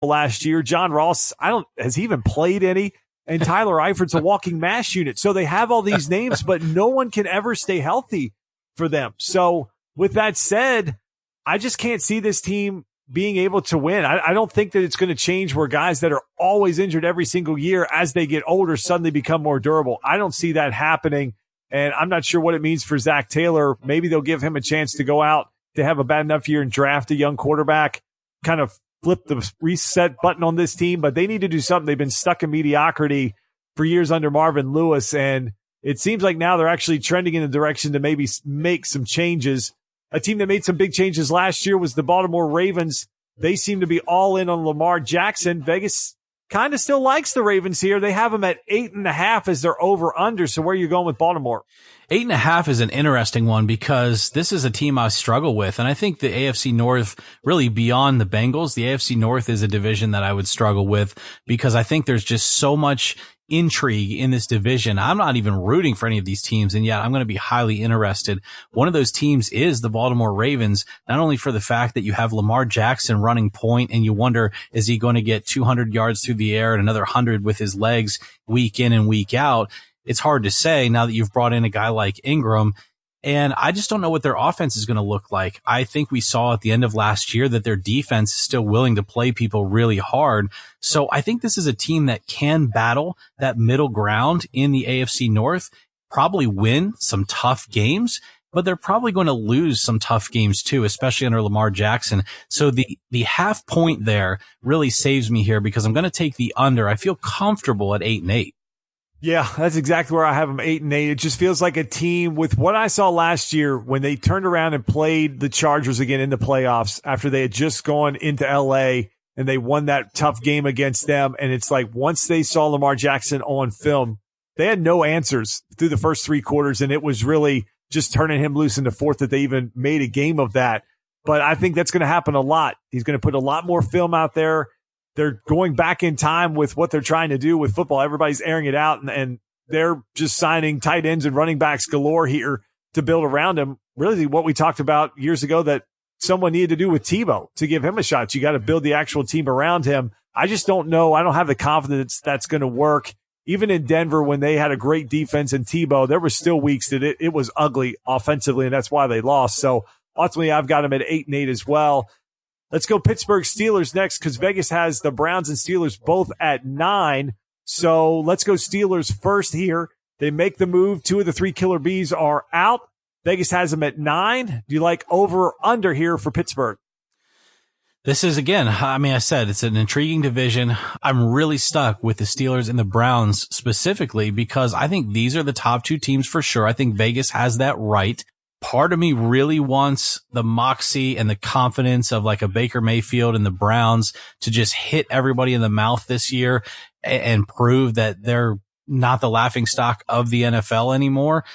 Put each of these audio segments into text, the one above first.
last year. John Ross, has he even played any? And Tyler Eifert's a walking mash unit. So they have all these names, but no one can ever stay healthy for them. So with that said, I just can't see this team being able to win. I don't think that it's going to change where guys that are always injured every single year as they get older suddenly become more durable. I don't see that happening. And I'm not sure what it means for Zach Taylor. Maybe they'll give him a chance to go out to have a bad enough year and draft a young quarterback, kind of flip the reset button on this team, but they need to do something. They've been stuck in mediocrity for years under Marvin Lewis, and it seems like now they're actually trending in the direction to maybe make some changes. A team that made some big changes last year was the Baltimore Ravens. They seem to be all in on Lamar Jackson. Vegas kind of still likes the Ravens here. They have them at 8.5 as their over-under. So where are you going with Baltimore? 8.5 is an interesting one because this is a team I struggle with. And I think the AFC North, really beyond the Bengals, the AFC North is a division that I would struggle with because I think there's just so much intrigue in this division. I'm not even rooting for any of these teams, and yet I'm going to be highly interested. One of those teams is the Baltimore Ravens, not only for the fact that you have Lamar Jackson running point, and you wonder, is he going to get 200 yards through the air and another 100 with his legs week in and week out? It's hard to say now that you've brought in a guy like Ingram. And I just don't know what their offense is going to look like. I think we saw at the end of last year that their defense is still willing to play people really hard. So I think this is a team that can battle that middle ground in the AFC North, probably win some tough games, but they're probably going to lose some tough games too, especially under Lamar Jackson. So the half point there really saves me here because I'm going to take the under. I feel comfortable at 8-8. Yeah, that's exactly where I have them 8-8. It just feels like a team with what I saw last year when they turned around and played the Chargers again in the playoffs after they had just gone into LA and they won that tough game against them. And it's like once they saw Lamar Jackson on film, they had no answers through the first three quarters. And it was really just turning him loose in the fourth that they even made a game of that. But I think that's going to happen a lot. He's going to put a lot more film out there. They're going back in time with what they're trying to do with football. Everybody's airing it out, and they're just signing tight ends and running backs galore here to build around him. Really what we talked about years ago that someone needed to do with Tebow to give him a shot. You got to build the actual team around him. I just don't know. I don't have the confidence that's going to work. Even in Denver, when they had a great defense and Tebow, there were still weeks that it was ugly offensively, and that's why they lost. So ultimately, I've got them at 8-8 as well. Let's go Pittsburgh Steelers next because Vegas has the Browns and Steelers both at 9. So let's go Steelers first here. They make the move. 2 of the 3 killer bees are out. Vegas has them at 9. Do you like over or under here for Pittsburgh? This is, again, I mean, I said it's an intriguing division. I'm really stuck with the Steelers and the Browns specifically because I think these are the top 2 teams for sure. I think Vegas has that right. Part of me really wants the moxie and the confidence of like a Baker Mayfield and the Browns to just hit everybody in the mouth this year and prove that they're not the laughingstock of the NFL anymore.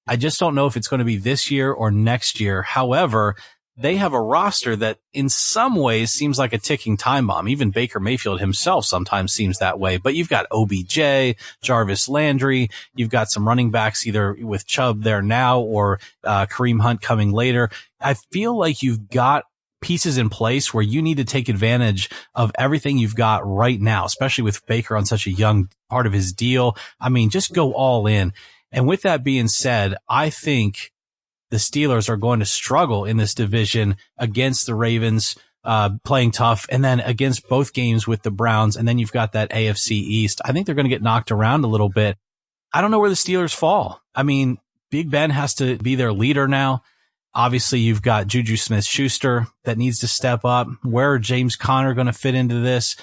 I just don't know if it's going to be this year or next year. However, they have a roster that in some ways seems like a ticking time bomb. Even Baker Mayfield himself sometimes seems that way. But you've got OBJ, Jarvis Landry. You've got some running backs either with Chubb there now or Kareem Hunt coming later. I feel like you've got pieces in place where you need to take advantage of everything you've got right now, especially with Baker on such a young part of his deal. I mean, just go all in. And with that being said, I think the Steelers are going to struggle in this division against the Ravens, playing tough, and then against both games with the Browns. And then you've got that AFC East. I think they're going to get knocked around a little bit. I don't know where the Steelers fall. I mean, Big Ben has to be their leader now. Obviously, you've got Juju Smith-Schuster that needs to step up. Where are James Conner going to fit into this?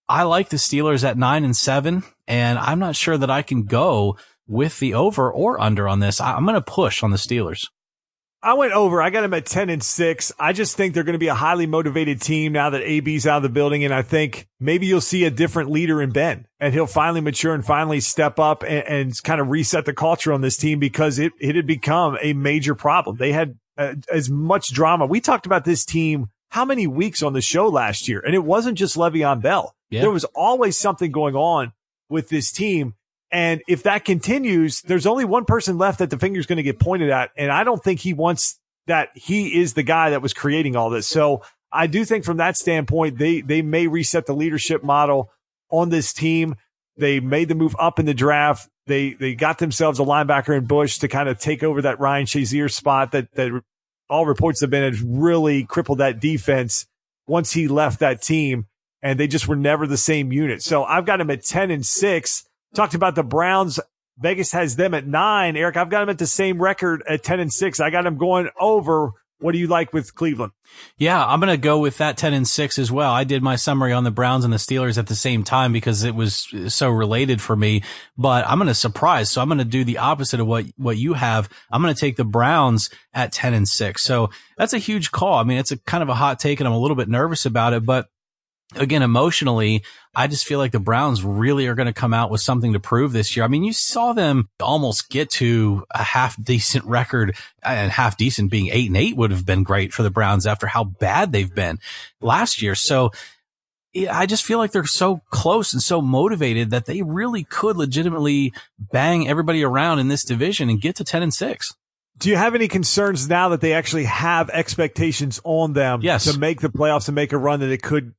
I like the Steelers at 9-7, and I'm not sure that I can go with the over or under on this. I'm going to push on the Steelers. I went over. I got them at 10-6. I just think they're going to be a highly motivated team now that AB's out of the building. And I think maybe you'll see a different leader in Ben and he'll finally mature and finally step up and kind of reset the culture on this team because it had become a major problem. They had as much drama. We talked about this team how many weeks on the show last year? And it wasn't just Le'Veon Bell. Yeah. There was always something going on with this team. And if that continues, there's only one person left that the finger's going to get pointed at. And I don't think he wants that. He is the guy that was creating all this. So I do think from that standpoint, they may reset the leadership model on this team. They made the move up in the draft. They got themselves a linebacker in Bush to kind of take over that Ryan Shazier spot that all reports have been has really crippled that defense once he left that team, and they just were never the same unit. So I've got him at 10-6. Talked about the Browns. Vegas has them at 9. Eric, I've got them at the same record at 10-6. I got them going over. What do you like with Cleveland? Yeah, I'm going to go with that 10-6 as well. I did my summary on the Browns and the Steelers at the same time because it was so related for me, but I'm going to surprise. So I'm going to do the opposite of what you have. I'm going to take the Browns at 10-6. So that's a huge call. I mean, it's a kind of a hot take and I'm a little bit nervous about it, but again, emotionally, I just feel like the Browns really are going to come out with something to prove this year. I mean, you saw them almost get to a half decent record, and half decent being 8-8 would have been great for the Browns after how bad they've been last year. So I just feel like they're so close and so motivated that they really could legitimately bang everybody around in this division and get to 10-6. Do you have any concerns now that they actually have expectations on them to make the playoffs and make a run that it could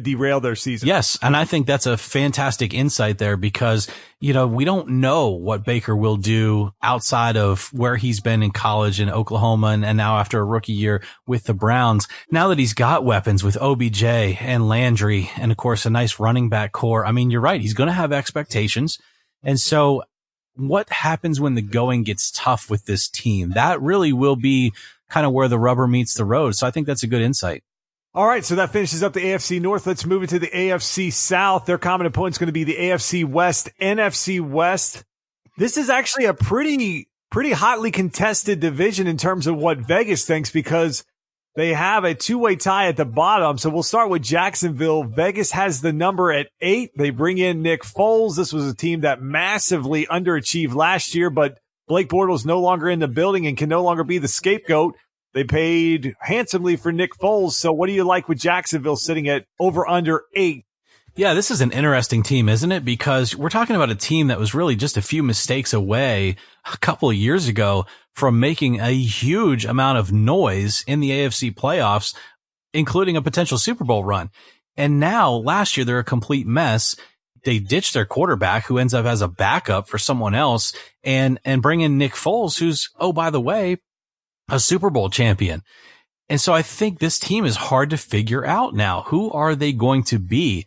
derail their season? Yes. And I think that's a fantastic insight there because, we don't know what Baker will do outside of where he's been in college in Oklahoma and now after a rookie year with the Browns. Now that he's got weapons with OBJ and Landry and of course a nice running back core. I mean, you're right. He's going to have expectations. And so what happens when the going gets tough with this team? That really will be kind of where the rubber meets the road. So I think that's a good insight. All right, so that finishes up the AFC North. Let's move into the AFC South. Their common opponent's going to be the AFC West, NFC West. This is actually a pretty hotly contested division in terms of what Vegas thinks because they have a two-way tie at the bottom. So we'll start with Jacksonville. Vegas has the number at 8. They bring in Nick Foles. This was a team that massively underachieved last year, but Blake Bortles no longer in the building and can no longer be the scapegoat. They paid handsomely for Nick Foles. So what do you like with Jacksonville sitting at over under 8? Yeah, this is an interesting team, isn't it? Because we're talking about a team that was really just a few mistakes away a couple of years ago from making a huge amount of noise in the AFC playoffs, including a potential Super Bowl run. And now last year, they're a complete mess. They ditched their quarterback who ends up as a backup for someone else and bring in Nick Foles, who's, oh, by the way, a Super Bowl champion. And so I think this team is hard to figure out now. Who are they going to be?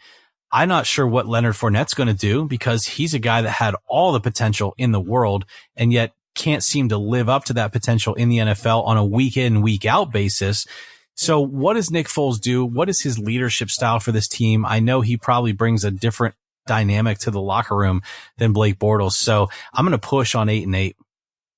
I'm not sure what Leonard Fournette's going to do because he's a guy that had all the potential in the world and yet can't seem to live up to that potential in the NFL on a week in, week out basis. So what does Nick Foles do? What is his leadership style for this team? I know he probably brings a different dynamic to the locker room than Blake Bortles. So I'm going to push on 8-8.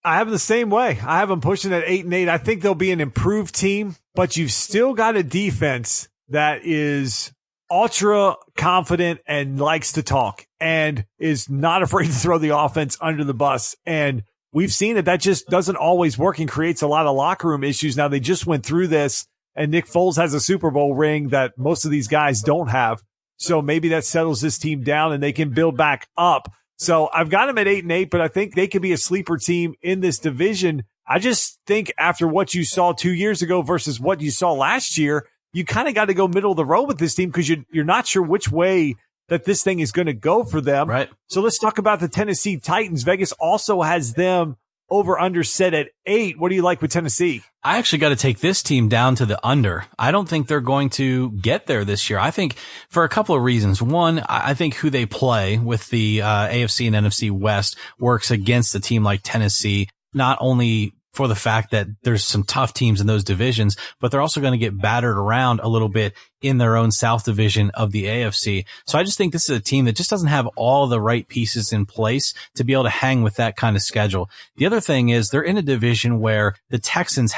I have the same way. I have them pushing at 8-8. I think they'll be an improved team, but you've still got a defense that is ultra confident and likes to talk and is not afraid to throw the offense under the bus. And we've seen that just doesn't always work and creates a lot of locker room issues. Now they just went through this and Nick Foles has a Super Bowl ring that most of these guys don't have. So maybe that settles this team down and they can build back up. So I've got them at 8-8, but I think they could be a sleeper team in this division. I just think after what you saw 2 years ago versus what you saw last year, you kind of got to go middle of the road with this team because you're not sure which way that this thing is going to go for them. Right. So let's talk about the Tennessee Titans. Vegas also has them over under set at 8. What do you like with Tennessee? I actually got to take this team down to the under. I don't think they're going to get there this year. I think for a couple of reasons. One, I think who they play with the AFC and NFC West works against a team like Tennessee, not only for the fact that there's some tough teams in those divisions, but they're also going to get battered around a little bit in their own South division of the AFC. So I just think this is a team that just doesn't have all the right pieces in place to be able to hang with that kind of schedule. The other thing is they're in a division where the Texans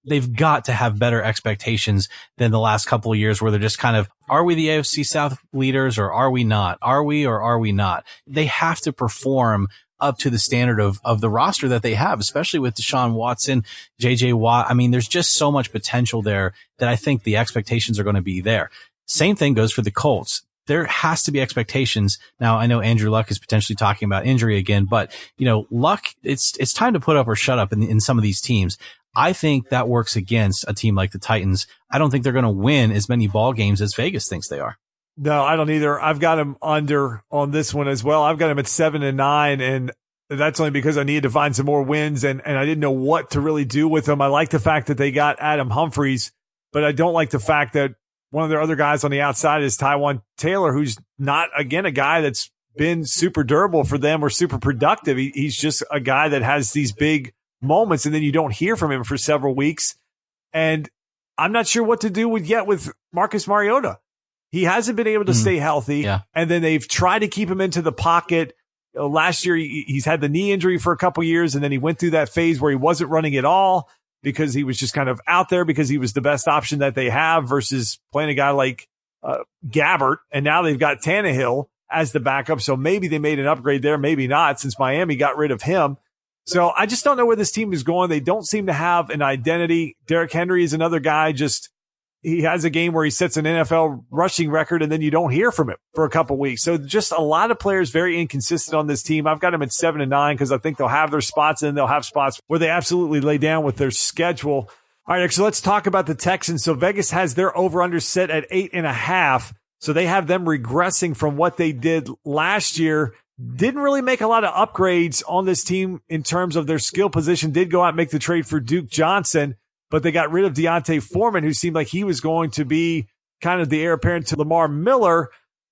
they've got to have better expectations than the last couple of years where they're just kind of, are we the AFC South leaders or are we not? Are we or are we not? They have to perform up to the standard of the roster that they have, especially with Deshaun Watson, JJ Watt. I mean, there's just so much potential there that I think the expectations are going to be there. Same thing goes for the Colts. There has to be expectations. Now, I know Andrew Luck is potentially talking about injury again, but Luck, it's time to put up or shut up in some of these teams. I think that works against a team like the Titans. I don't think they're going to win as many ball games as Vegas thinks they are. No, I don't either. I've got him under on this one as well. I've got him at 7-9, and that's only because I needed to find some more wins, and I didn't know what to really do with them. I like the fact that they got Adam Humphries, but I don't like the fact that one of their other guys on the outside is Tywan Taylor, who's not, again, a guy that's been super durable for them or super productive. He's just a guy that has these big moments, and then you don't hear from him for several weeks. And I'm not sure what to do with Marcus Mariota. He hasn't been able to stay healthy. Yeah. And then they've tried to keep him into the pocket. Last year, he's had the knee injury for a couple years, and then he went through that phase where he wasn't running at all because he was just kind of out there because he was the best option that they have versus playing a guy like Gabbert. And now they've got Tannehill as the backup. So maybe they made an upgrade there, maybe not, since Miami got rid of him. So I just don't know where this team is going. They don't seem to have an identity. Derrick Henry is another guy, he has a game where he sets an NFL rushing record and then you don't hear from him for a couple weeks. So just a lot of players very inconsistent on this team. I've got them at 7-9 because I think they'll have their spots and then they'll have spots where they absolutely lay down with their schedule. All right, so let's talk about the Texans. So Vegas has their over-under set at 8.5. So they have them regressing from what they did last year. Didn't really make a lot of upgrades on this team in terms of their skill position. Did go out and make the trade for Duke Johnson, but they got rid of Deontay Foreman, who seemed like he was going to be kind of the heir apparent to Lamar Miller.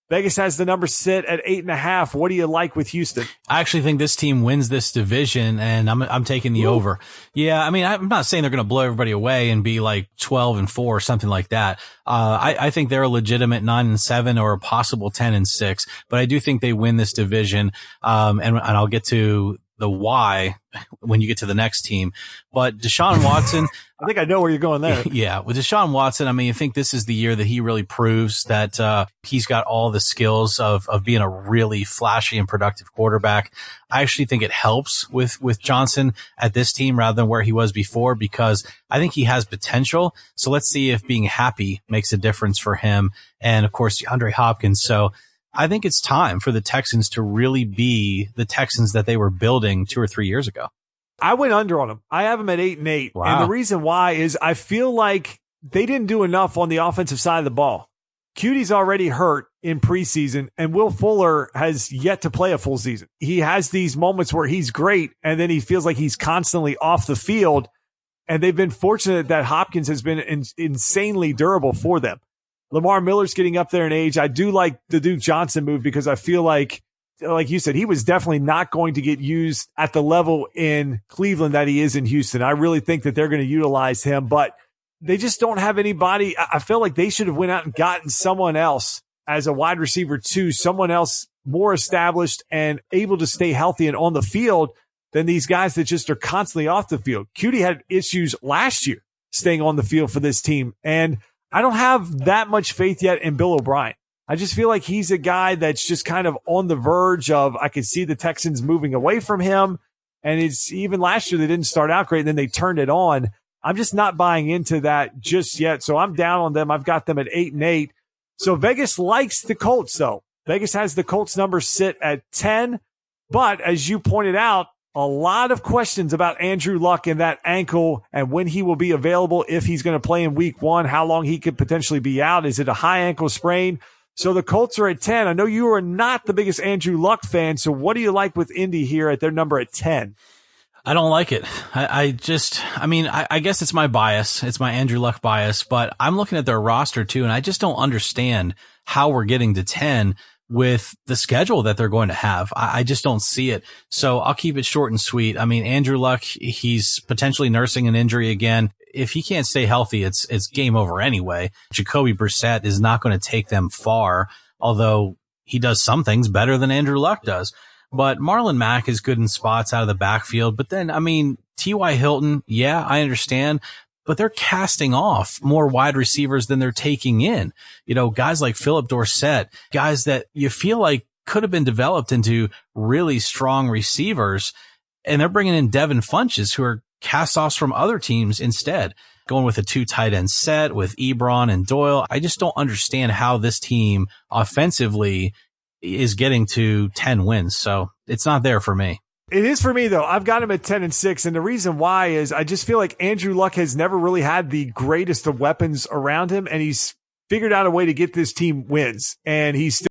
Vegas has the number set at 8.5. What do you like with Houston? I actually think this team wins this division, and I'm taking the over. Yeah, I mean, I'm not saying they're going to blow everybody away and be like 12-4 or something like that. I think they're a legitimate 9-7 or a possible 10-6, but I do think they win this division. And I'll get to the why when you get to the next team. But Deshaun Watson, I think I know where you're going there. Yeah. With Deshaun Watson, I mean, I think this is the year that he really proves that, he's got all the skills of being a really flashy and productive quarterback. I actually think it helps with Johnson at this team rather than where he was before because I think he has potential. So let's see if being happy makes a difference for him. And of course, DeAndre Hopkins. So I think it's time for the Texans to really be the Texans that they were building 2 or 3 years ago. I went under on them. I have them at 8-8. Wow. And the reason why is I feel like they didn't do enough on the offensive side of the ball. Cuty's already hurt in preseason, and Will Fuller has yet to play a full season. He has these moments where he's great, and then he feels like he's constantly off the field. And they've been fortunate that Hopkins has been insanely durable for them. Lamar Miller's getting up there in age. I do like the Duke Johnson move because I feel like you said, he was definitely not going to get used at the level in Cleveland that he is in Houston. I really think that they're going to utilize him, but they just don't have anybody. I feel like they should have went out and gotten someone else as a wide receiver too, someone else more established and able to stay healthy and on the field than these guys that just are constantly off the field. Cutie had issues last year staying on the field for this team, and I don't have that much faith yet in Bill O'Brien. I just feel like he's a guy that's just kind of on the verge of, I could see the Texans moving away from him. And it's even last year, they didn't start out great and then they turned it on. I'm just not buying into that just yet. So I'm down on them. I've got them at 8-8. So Vegas likes the Colts though. Vegas has the Colts number sit at 10. But as you pointed out, a lot of questions about Andrew Luck and that ankle and when he will be available, if he's going to play in week 1, how long he could potentially be out. Is it a high ankle sprain? So the Colts are at 10. I know you are not the biggest Andrew Luck fan. So what do you like with Indy here at their number at 10? I don't like it. I guess it's my bias. It's my Andrew Luck bias, but I'm looking at their roster too. And I just don't understand how we're getting to 10 with the schedule that they're going to have. I just don't see it. So I'll keep it short and sweet. I mean, Andrew Luck, he's potentially nursing an injury again. If he can't stay healthy, it's game over anyway. Jacoby Brissett is not going to take them far, although he does some things better than Andrew Luck does. But Marlon Mack is good in spots out of the backfield. But then, I mean, T.Y. Hilton, yeah, I understand. But they're casting off more wide receivers than they're taking in. You know, guys like Philip Dorsett, guys that you feel like could have been developed into really strong receivers. And they're bringing in Devin Funches, who are cast-offs from other teams instead, going with a 2 tight end set with Ebron and Doyle. I just don't understand how this team offensively is getting to 10 wins. So it's not there for me. It is for me though. I've got him at 10-6. And the reason why is I just feel like Andrew Luck has never really had the greatest of weapons around him. And he's figured out a way to get this team wins. And he's still